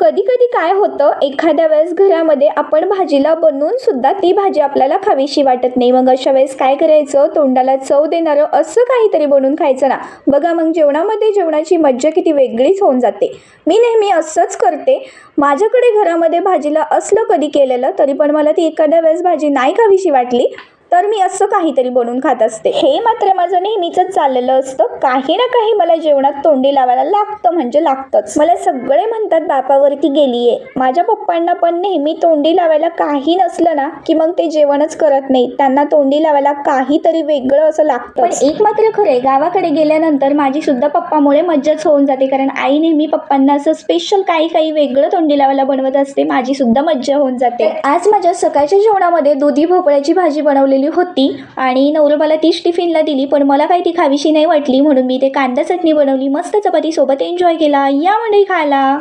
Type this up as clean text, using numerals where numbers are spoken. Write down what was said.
कधी कधी काय होतं, एखाद्या वेळेस घरामध्ये आपण भाजीला बनवून सुद्धा ती भाजी आपल्याला खावीशी वाटत नाही. मग अशा वेळेस काय करायचं, तोंडाला चव देणारं असं काहीतरी बनवून खायचं ना. बघा मग जेवणामध्ये जेवणाची मज्जा किती वेगळीच होऊन जाते. मी नेहमी असंच करते. माझ्याकडे घरामध्ये भाजीला असलं कधी केलेलं तरी पण मला ती एखाद्या वेळेस भाजी नाही खावीशी वाटली तर मी असं काहीतरी बनवून खात असते. हे मात्र माझं नेहमीच चाललेलं असतं. काही ना काही मला जेवणात तोंडी लावायला लागतं म्हणजे लागतंच. मला सगळे म्हणतात बापावरती गेलीये. माझ्या पप्पांना पण नेहमी तोंडी लावायला काही नसलं ना की मग ते जेवणच करत नाही. त्यांना तोंडी लावायला काहीतरी वेगळं असं लागतं. पण एक मात्र खरंय, गावाकडे गेल्यानंतर माझी सुद्धा पप्पामुळे मज्जाच होऊन जाते. कारण आई नेहमी पप्पांना असं स्पेशल काही वेगळं तोंडी लावायला बनवत असते. माझी सुद्धा मज्जा होऊन जाते. आज माझ्या सकाळच्या जेवणामध्ये दुधी भोपळ्याची भाजी बनवलेली होती आणि नवरोबाला तीच टिफिनला दिली. पण मला काही ती खावीशी नाही वाटली म्हणून मी ते कांदा चटणी बनवली, मस्त चपाती सोबत एन्जॉय केला. या मंडळी खायला.